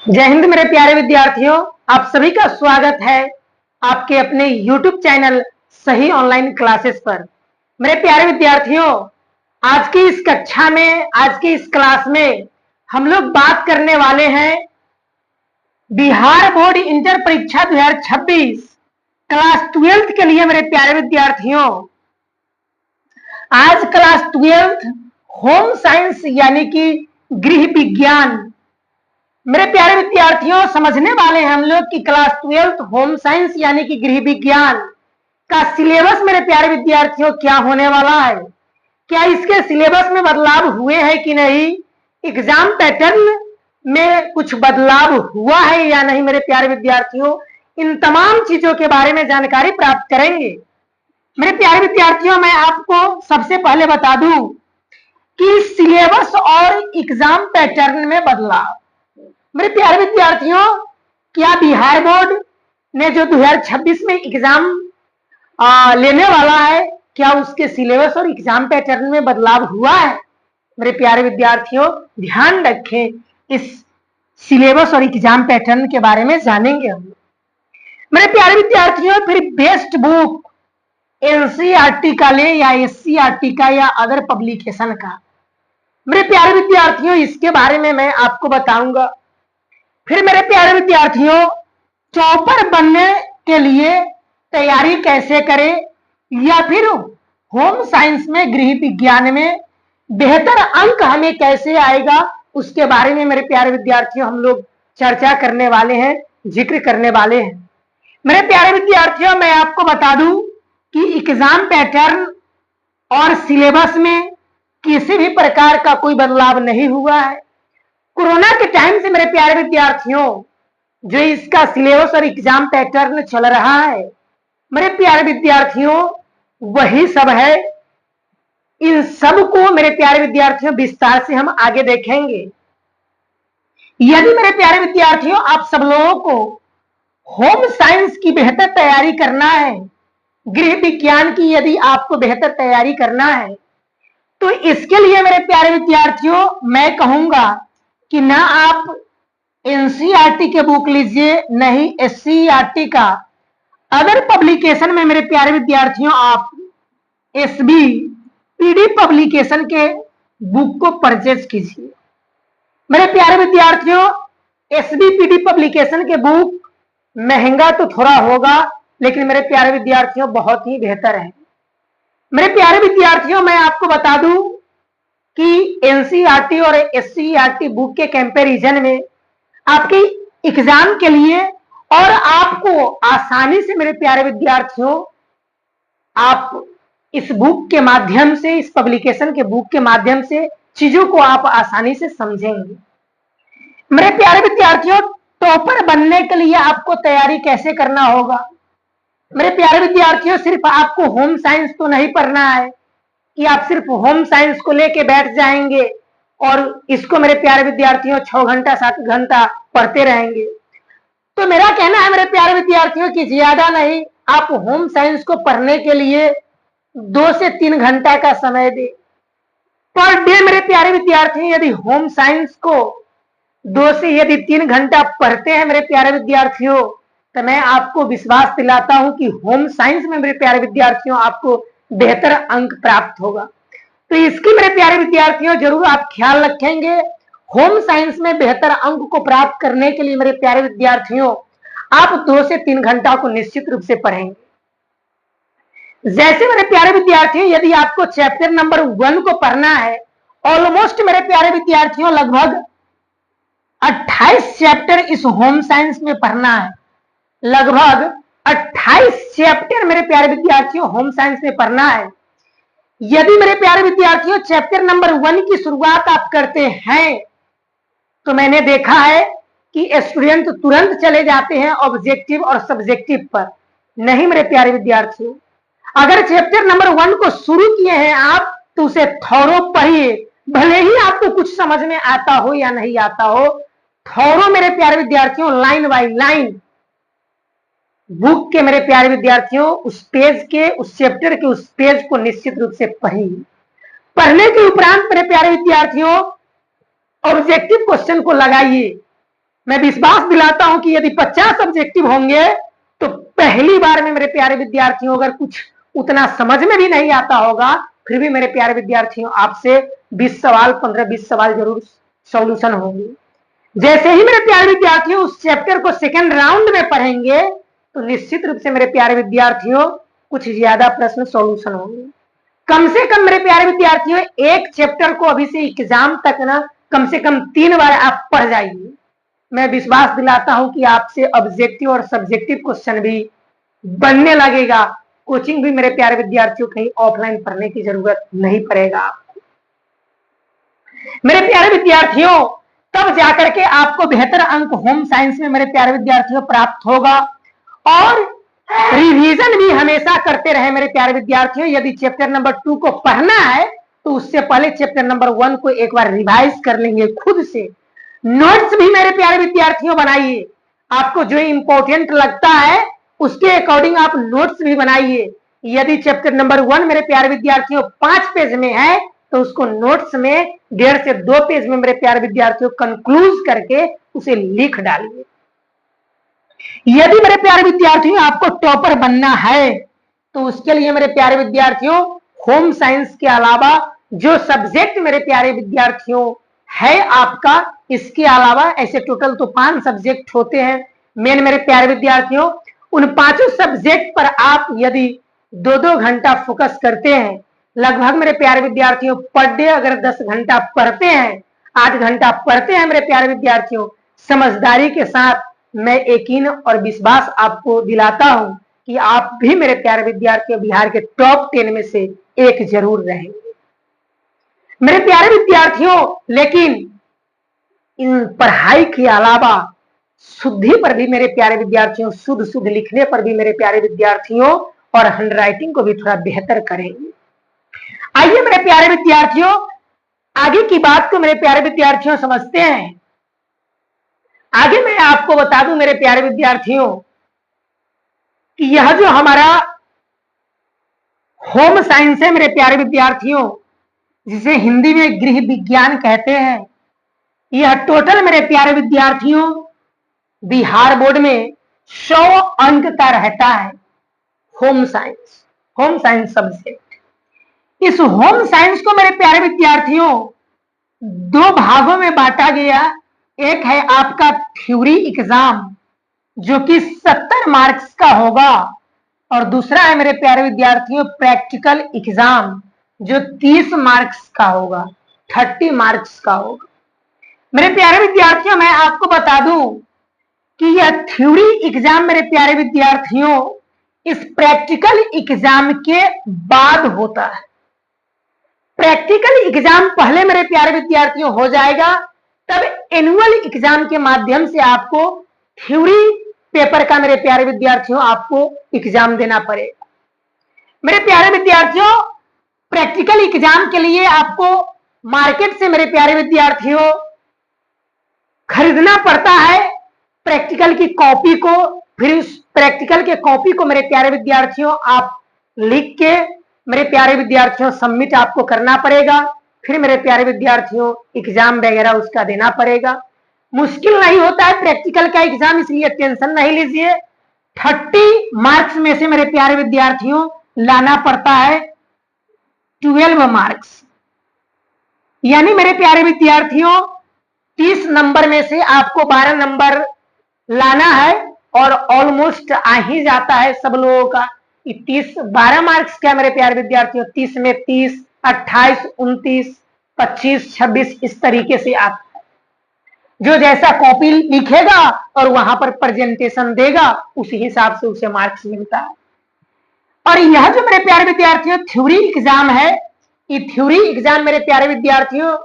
जय हिंद मेरे प्यारे विद्यार्थियों, आप सभी का स्वागत है आपके अपने YouTube चैनल सही ऑनलाइन क्लासेस पर। मेरे प्यारे विद्यार्थियों, आज की इस कक्षा में, आज की इस क्लास में हम लोग बात करने वाले हैं बिहार बोर्ड इंटर परीक्षा 2026 क्लास 12th के लिए। मेरे प्यारे विद्यार्थियों, आज क्लास 12th होम साइंस यानी कि गृह विज्ञान। मेरे प्यारे विद्यार्थियों, समझने वाले हैं हम लोग कि क्लास 12th होम साइंस यानी कि गृह विज्ञान का सिलेबस मेरे प्यारे विद्यार्थियों क्या होने वाला है, क्या इसके सिलेबस में बदलाव हुए हैं कि नहीं, एग्जाम पैटर्न में कुछ बदलाव हुआ है या नहीं। मेरे प्यारे विद्यार्थियों, इन तमाम चीजों के बारे में जानकारी प्राप्त करेंगे। मेरे प्यारे विद्यार्थियों, मैं आपको सबसे पहले बता दूं कि सिलेबस और एग्जाम पैटर्न में बदलाव। मेरे प्यारे विद्यार्थियों, क्या बिहार बोर्ड ने जो 2026 में एग्जाम लेने वाला है, क्या उसके सिलेबस और एग्जाम पैटर्न में बदलाव हुआ है? मेरे प्यारे विद्यार्थियों, ध्यान रखें, इस सिलेबस और एग्जाम पैटर्न के बारे में जानेंगे हम। मेरे प्यारे विद्यार्थियों, फिर बेस्ट बुक एनसीईआरटी का ले या एससीईआरटी का या अदर पब्लिकेशन का। मेरे प्यारे विद्यार्थियों, इसके बारे में मैं आपको बताऊंगा। फिर मेरे प्यारे विद्यार्थियों, टॉपर बनने के लिए तैयारी कैसे करें, या फिर होम साइंस में गृह विज्ञान में बेहतर अंक हमें कैसे आएगा, उसके बारे में मेरे प्यारे विद्यार्थियों हम लोग चर्चा करने वाले हैं, जिक्र करने वाले हैं। मेरे प्यारे विद्यार्थियों, मैं आपको बता दूं कि एग्जाम पैटर्न और सिलेबस में किसी भी प्रकार का कोई बदलाव नहीं हुआ है। कोरोना के टाइम से मेरे प्यारे विद्यार्थियों, जो इसका सिलेबस और एग्जाम पैटर्न चल रहा है, मेरे प्यारे विद्यार्थियों वही सब है। इन सब को मेरे प्यारे विद्यार्थियों विस्तार से हम आगे देखेंगे। यदि मेरे प्यारे विद्यार्थियों आप सब लोगों को होम साइंस की बेहतर तैयारी करना है, गृह विज्ञान की यदि आपको बेहतर तैयारी करना है, तो इसके लिए मेरे प्यारे विद्यार्थियों मैं कहूंगा कि ना आप एनसीईआरटी के बुक लीजिए, नहीं एससीईआरटी का। अदर पब्लिकेशन में मेरे प्यारे विद्यार्थियों आप एसबी पीडी पब्लिकेशन के बुक को परचेज कीजिए। मेरे प्यारे विद्यार्थियों, एसबी पीडी पब्लिकेशन के बुक महंगा तो थोड़ा होगा, लेकिन मेरे प्यारे विद्यार्थियों बहुत ही बेहतर है। मेरे प्यारे विद्यार्थियों, मैं आपको बता दूं कि एनसीईआरटी और एससीईआरटी बुक के कंपैरिजन में आपके एग्जाम के लिए और आपको आसानी से मेरे प्यारे विद्यार्थियों आप इस बुक के माध्यम से, इस पब्लिकेशन के बुक के माध्यम से चीजों को आप आसानी से समझेंगे। मेरे प्यारे विद्यार्थियों, टॉपर बनने के लिए आपको तैयारी कैसे करना होगा? मेरे प्यारे विद्यार्थियों, सिर्फ आपको होम साइंस तो नहीं पढ़ना है कि आप सिर्फ होम साइंस को लेके बैठ जाएंगे और इसको मेरे प्यारे विद्यार्थियों 6 घंटा 7 घंटा पढ़ते रहेंगे। तो मेरा कहना है मेरे प्यारे विद्यार्थियों कि ज्यादा नहीं, आप होम साइंस को पढ़ने के लिए 2 से 3 घंटा का समय दें पर डे। मेरे प्यारे विद्यार्थियों, यदि होम साइंस को 2 से यदि 3 घंटा पढ़ते हैं मेरे प्यारे विद्यार्थियों, तो मैं आपको विश्वास दिलाता हूं कि होम साइंस में मेरे प्यारे विद्यार्थियों आपको बेहतर अंक प्राप्त होगा। तो इसकी मेरे प्यारे विद्यार्थियों जरूर आप ख्याल रखेंगे। होम साइंस में बेहतर अंक को प्राप्त करने के लिए मेरे प्यारे विद्यार्थियों आप 2 से 3 घंटा को निश्चित रूप से पढ़ेंगे। जैसे मेरे प्यारे विद्यार्थियों, यदि आपको चैप्टर नंबर 1 को पढ़ना है, ऑलमोस्ट मेरे प्यारे विद्यार्थियों लगभग 28 चैप्टर इस होम साइंस में पढ़ना है। लगभग 28 चैप्टर मेरे प्यारे विद्यार्थियों होम साइंस में पढ़ना है। यदि मेरे प्यारे विद्यार्थियों चैप्टर नंबर 1 की शुरुआत आप करते हैं, तो मैंने देखा है कि स्टूडेंट तुरंत चले जाते हैं ऑब्जेक्टिव और सब्जेक्टिव पर। नहीं मेरे प्यारे विद्यार्थियों, अगर चैप्टर नंबर 1 को शुरू किए हैं आप, तो उसे थोरो पढ़िए, भले ही आपको कुछ समझ में आता हो या नहीं आता हो। थोरो मेरे प्यारे विद्यार्थियों लाइन बाय लाइन बुक के मेरे प्यारे विद्यार्थियों उस पेज के, उस चैप्टर के उस पेज को निश्चित रूप से पढ़िए। पढ़ने के उपरांत मेरे प्यारे विद्यार्थियों ऑब्जेक्टिव क्वेश्चन को लगाइए। मैं विश्वास दिलाता हूं कि यदि 50 ऑब्जेक्टिव होंगे तो पहली बार में मेरे प्यारे विद्यार्थियों अगर कुछ उतना समझ में भी नहीं आता होगा, फिर भी मेरे प्यारे विद्यार्थियों आपसे 20 सवाल 15-20 सवाल जरूर सॉल्यूशन होंगे। जैसे ही मेरे प्यारे विद्यार्थियों उस चैप्टर को सेकेंड राउंड में पढ़ेंगे तो निश्चित रूप से मेरे प्यारे विद्यार्थियों कुछ ज्यादा प्रश्न सॉल्यूशन होंगे। कम से कम मेरे प्यारे विद्यार्थियों एक चैप्टर को अभी से एग्जाम तक ना कम से कम 3 बार आप पढ़ जाइए। मैं विश्वास दिलाता हूं कि आपसे ऑब्जेक्टिव और सब्जेक्टिव क्वेश्चन भी बनने लगेगा। कोचिंग भी मेरे प्यारे विद्यार्थियों कहीं ऑफलाइन पढ़ने की जरूरत नहीं पड़ेगा आपको। मेरे प्यारे विद्यार्थियों तब जाकर के आपको बेहतर अंक होम साइंस में मेरे प्यारे विद्यार्थियों प्राप्त होगा। और रिवीजन भी हमेशा करते रहे मेरे प्यारे विद्यार्थियों। यदि चैप्टर नंबर 2 को पढ़ना है तो उससे पहले चैप्टर नंबर 1 को एक बार रिवाइज कर लेंगे खुद से। नोट्स भी मेरे प्यारे विद्यार्थियों बनाइए। आपको जो इंपॉर्टेंट लगता है उसके अकॉर्डिंग आप नोट्स भी बनाइए। यदि चैप्टर नंबर 1 मेरे प्यारे विद्यार्थियों 5 पेज में है तो उसको नोट्स में 1.5 से 2 पेज में मेरे प्यारे विद्यार्थियों कंक्लूज करके उसे लिख डालिए। यदि मेरे प्यारे विद्यार्थियों आपको टॉपर बनना है तो उसके लिए मेरे प्यारे विद्यार्थियों होम साइंस के अलावा जो सब्जेक्ट मेरे प्यारे विद्यार्थियों है आपका, इसके अलावा ऐसे टोटल तो 5 सब्जेक्ट होते हैं मेन मेरे प्यारे विद्यार्थियों। उन 5 सब्जेक्ट पर आप यदि 2-2 घंटा फोकस करते हैं, लगभग मेरे प्यारे विद्यार्थियों पर डे अगर 10 घंटा पढ़ते हैं, 8 घंटा पढ़ते हैं मेरे प्यारे विद्यार्थियों, समझदारी के साथ मैं यकीन और विश्वास आपको दिलाता हूं कि आप भी मेरे प्यारे विद्यार्थियों बिहार के टॉप 10 में से एक जरूर रहेंगे मेरे प्यारे विद्यार्थियों। लेकिन इन पढ़ाई के अलावा शुद्धि पर भी मेरे प्यारे विद्यार्थियों, शुद्ध लिखने पर भी मेरे प्यारे विद्यार्थियों और हैंड राइटिंग को भी थोड़ा बेहतर करेंगे। आइए मेरे प्यारे विद्यार्थियों आगे की बात को मेरे प्यारे विद्यार्थियों समझते हैं। आगे मैं आपको बता दूं मेरे प्यारे विद्यार्थियों कि यह जो हमारा होम साइंस है मेरे प्यारे विद्यार्थियों, जिसे हिंदी में गृह विज्ञान कहते हैं, यह टोटल मेरे प्यारे विद्यार्थियों बिहार बोर्ड में 100 अंक का रहता है। Home science subject. इस होम साइंस को मेरे प्यारे विद्यार्थियों 2 भागों में बांटा गया। एक है आपका थ्योरी एग्जाम जो कि 70 मार्क्स का होगा, और दूसरा है मेरे प्यारे विद्यार्थियों प्रैक्टिकल एग्जाम जो 30 मार्क्स का होगा, 30 मार्क्स का होगा। मेरे प्यारे विद्यार्थियों मैं आपको बता दूं कि यह थ्योरी एग्जाम मेरे प्यारे विद्यार्थियों इस प्रैक्टिकल एग्जाम के बाद होता है। प्रैक्टिकल एग्जाम पहले मेरे प्यारे विद्यार्थियों हो जाएगा, तब एनुअल एग्जाम के माध्यम से आपको थ्योरी पेपर का मेरे प्यारे विद्यार्थियों आपको एग्जाम देना पड़ेगा। मेरे प्यारे विद्यार्थियों प्रैक्टिकल एग्जाम के लिए आपको मार्केट से मेरे प्यारे विद्यार्थियों खरीदना पड़ता है प्रैक्टिकल की कॉपी को। फिर उस प्रैक्टिकल के कॉपी को मेरे प्यारे विद्यार्थियों आप लिख के मेरे प्यारे विद्यार्थियों सबमिट आपको करना पड़ेगा। फिर मेरे प्यारे विद्यार्थियों एग्जाम वगैरह उसका देना पड़ेगा। मुश्किल नहीं होता है प्रैक्टिकल का एग्जाम, इसलिए टेंशन नहीं लीजिए। 30 मार्क्स में से मेरे प्यारे विद्यार्थियों लाना पड़ता है 12 मार्क्स, यानी मेरे प्यारे विद्यार्थियों 30 नंबर में से आपको 12 नंबर लाना है, और ऑलमोस्ट आ ही जाता है सब लोगों का। 12 मार्क्स क्या मेरे प्यारे विद्यार्थियों, 30 में 30, 28, 29, 25, 26 इस तरीके से आप जो जैसा कॉपी लिखेगा और वहां पर प्रेजेंटेशन देगा उसी हिसाब से उसे मार्क्स मिलता है। और यह जो मेरे प्यारे विद्यार्थियों थ्योरी एग्जाम है, ये थ्योरी एग्जाम मेरे प्यारे विद्यार्थियों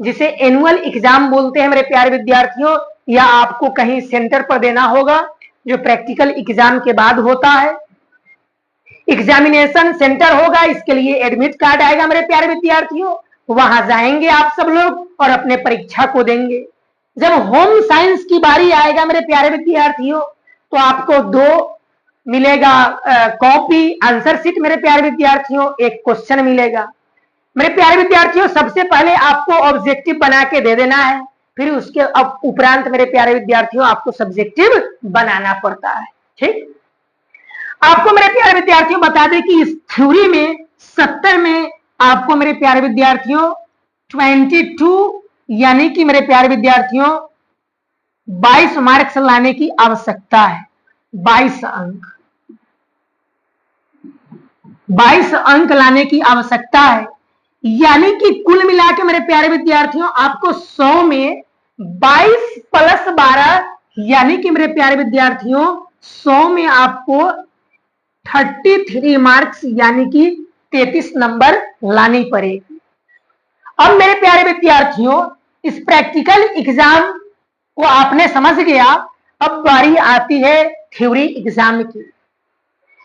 जिसे एनुअल एग्जाम बोलते हैं मेरे प्यारे विद्यार्थियों, यह आपको कहीं सेंटर पर देना होगा जो प्रैक्टिकल एग्जाम के बाद होता है। एग्जामिनेशन सेंटर होगा, इसके लिए एडमिट कार्ड आएगा मेरे प्यारे विद्यार्थियों, वहां जाएंगे आप सब लोग और अपने परीक्षा को देंगे। जब होम साइंस की बारी आएगा मेरे प्यारे विद्यार्थियों तो आपको 2 मिलेगा कॉपी आंसर शीट मेरे प्यारे विद्यार्थियों, एक क्वेश्चन मिलेगा। मेरे प्यारे विद्यार्थियों सबसे पहले आपको ऑब्जेक्टिव बना के दे देना है फिर उसके अब उपरांत मेरे प्यारे विद्यार्थियों आपको सब्जेक्टिव बनाना पड़ता है। ठीक, आपको मेरे प्यारे विद्यार्थियों बता दें कि इस थ्योरी में 70 में आपको मेरे प्यारे विद्यार्थियों 22 यानी कि मेरे प्यारे विद्यार्थियों 22 मार्क्स लाने की आवश्यकता है। 22 अंक, 22 अंक लाने की आवश्यकता है, यानी कि कुल मिला के मेरे प्यारे विद्यार्थियों आपको 100 में 22 प्लस 12 यानी कि मेरे प्यारे विद्यार्थियों 100 में आपको 33 मार्क्स यानी कि 33 नंबर लानी पड़ेगी। अब मेरे प्यारे विद्यार्थियों इस प्रैक्टिकल एग्जाम को आपने समझ गया, अब बारी आती है थ्योरी एग्जाम की।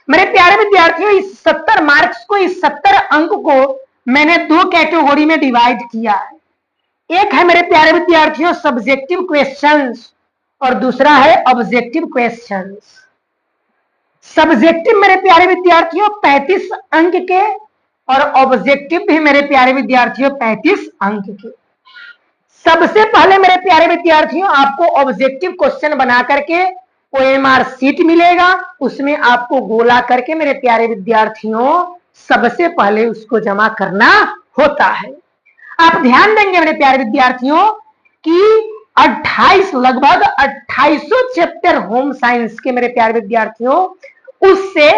मेरे प्यारे विद्यार्थियों इस 70 मार्क्स को, इस 70 अंक को मैंने दो कैटेगरी में डिवाइड किया है। एक है मेरे प्यारे विद्यार्थियों सब्जेक्टिव क्वेश्चंस और दूसरा है ऑब्जेक्टिव क्वेश्चंस। सब्जेक्टिव मेरे प्यारे विद्यार्थियों 35 अंक के और ऑब्जेक्टिव भी मेरे प्यारे विद्यार्थियों 35 अंक के। सबसे पहले मेरे प्यारे विद्यार्थियों आपको ऑब्जेक्टिव क्वेश्चन बना करके OMR शीट मिलेगा, उसमें आपको गोला करके मेरे प्यारे विद्यार्थियों सबसे पहले उसको जमा करना होता है। आप ध्यान देंगे मेरे प्यारे विद्यार्थियों कि 28 लगभग 2800 चैप्टर होम साइंस के मेरे प्यारे विद्यार्थियों, उससे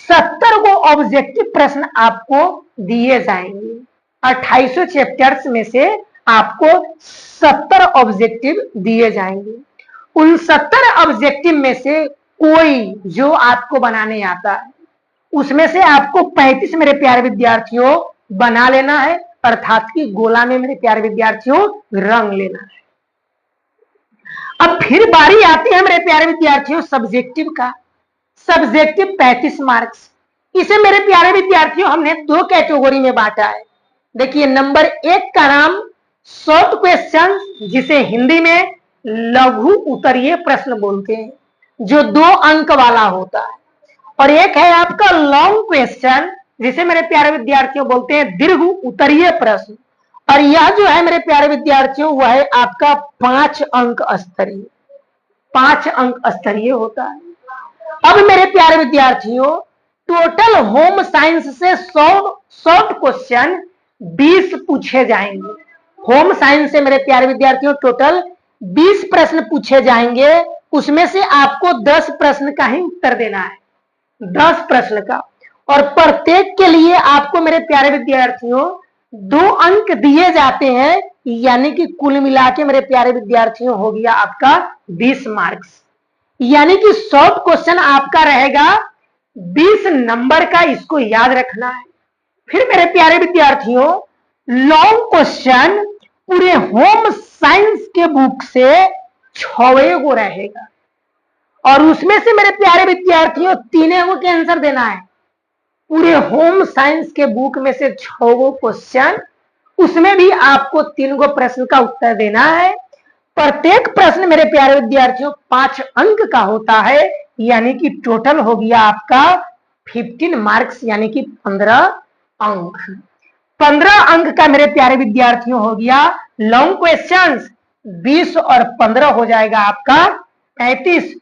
70 को ऑब्जेक्टिव प्रश्न आपको दिए जाएंगे। 2800 चैप्टर्स में से आपको 70 ऑब्जेक्टिव दिए जाएंगे। उन 70 ऑब्जेक्टिव में से कोई जो आपको बनाने आता है उसमें से आपको 35 मेरे प्यारे विद्यार्थियों बना लेना है, अर्थात कि गोला में मेरे प्यारे विद्यार्थियों रंग लेना है। अब फिर बारी आती है मेरे प्यारे विद्यार्थियों सब्जेक्टिव का। सब्जेक्टिव 35 मार्क्स, इसे मेरे प्यारे विद्यार्थियों हमने दो कैटेगरी में बांटा है। देखिए नंबर 1 का नाम शॉर्ट क्वेश्चन, जिसे हिंदी में लघु उत्तरीय प्रश्न बोलते हैं, जो 2 अंक वाला होता है, और एक है आपका लॉन्ग क्वेश्चन, जिसे मेरे प्यारे विद्यार्थियों बोलते हैं दीर्घ उत्तरीय प्रश्न, और यह जो है मेरे प्यारे विद्यार्थियों वह है आपका 5 अंक स्तरीय, 5 अंक स्तरीय होता है। अब मेरे प्यारे विद्यार्थियों टोटल होम साइंस से शॉर्ट क्वेश्चन 20 पूछे जाएंगे। होम साइंस से मेरे प्यारे विद्यार्थियों टोटल 20 प्रश्न पूछे जाएंगे, उसमें से आपको 10 प्रश्न का ही उत्तर देना है, 10 प्रश्न का, और प्रत्येक के लिए आपको मेरे प्यारे विद्यार्थियों 2 अंक दिए जाते हैं, यानी कि कुल मिला के मेरे प्यारे विद्यार्थियों हो गया आपका 20 मार्क्स। यानी कि शॉर्ट क्वेश्चन आपका रहेगा 20 नंबर का, इसको याद रखना है। फिर मेरे प्यारे विद्यार्थियों लॉन्ग क्वेश्चन पूरे होम साइंस के बुक से 6 गो रहेगा, और उसमें से मेरे प्यारे विद्यार्थियों 3 गो के आंसर देना है। पूरे होम साइंस के बुक में से 6 गो क्वेश्चन, उसमें भी आपको 3 गो प्रश्न का उत्तर देना है। प्रत्येक प्रश्न मेरे प्यारे विद्यार्थियों 5 अंक का होता है, यानी कि टोटल हो गया आपका 15 मार्क्स, यानी कि 15 अंक। 15 अंक का मेरे प्यारे विद्यार्थियों हो गया लॉन्ग क्वेश्चंस, 20 और 15 हो जाएगा आपका 35।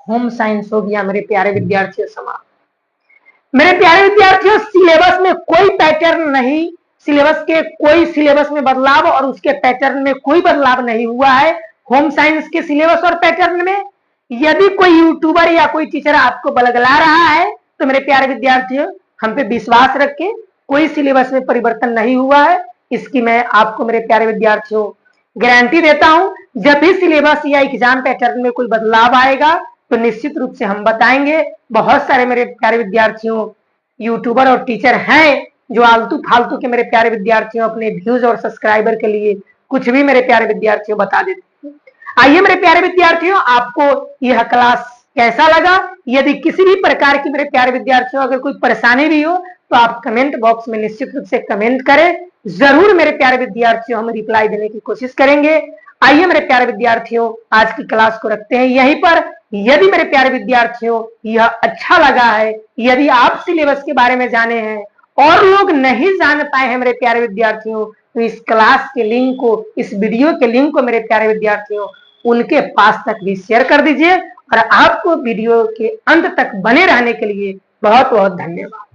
होम साइंस हो गया मेरे प्यारे विद्यार्थियों समाप्त। मेरे प्यारे विद्यार्थियों सिलेबस में कोई पैटर्न नहीं, सिलेबस में बदलाव और उसके पैटर्न में कोई बदलाव नहीं हुआ है। होम साइंस के सिलेबस और पैटर्न में यदि कोई यूट्यूबर या कोई टीचर आपको बलगला रहा है तो मेरे प्यारे विद्यार्थियों हम पे विश्वास रखें, कोई सिलेबस में परिवर्तन नहीं हुआ है, इसकी मैं आपको मेरे प्यारे विद्यार्थियों गारंटी देता हूं। जब भी सिलेबस या एग्जाम पैटर्न में कोई बदलाव आएगा तो निश्चित रूप से हम बताएंगे। बहुत सारे मेरे प्यारे विद्यार्थियों यूट्यूबर और टीचर हैं जो आलतू फालतू के मेरे प्यारे विद्यार्थियों अपने व्यूज और सब्सक्राइबर के लिए कुछ भी मेरे प्यारे विद्यार्थियों बता देते हैं। आइए मेरे प्यारे विद्यार्थियों आपको यह क्लास कैसा लगा? यदि किसी भी प्रकार की मेरे प्यारे विद्यार्थियों अगर कोई परेशानी भी हो तो आप कमेंट बॉक्स में निश्चित रूप से कमेंट करें, जरूर मेरे प्यारे विद्यार्थियों हम रिप्लाई देने की कोशिश करेंगे। आइए मेरे प्यारे विद्यार्थियों आज की क्लास को रखते हैं यहीं पर। यदि मेरे प्यारे विद्यार्थियों यह अच्छा लगा है, यदि आप सिलेबस के बारे में जाने हैं और लोग नहीं जान पाए हैं मेरे प्यारे विद्यार्थियों, तो इस क्लास के लिंक को, इस वीडियो के लिंक को मेरे प्यारे विद्यार्थियों उनके पास तक भी शेयर कर दीजिए। और आपको वीडियो के अंत तक बने रहने के लिए बहुत बहुत धन्यवाद।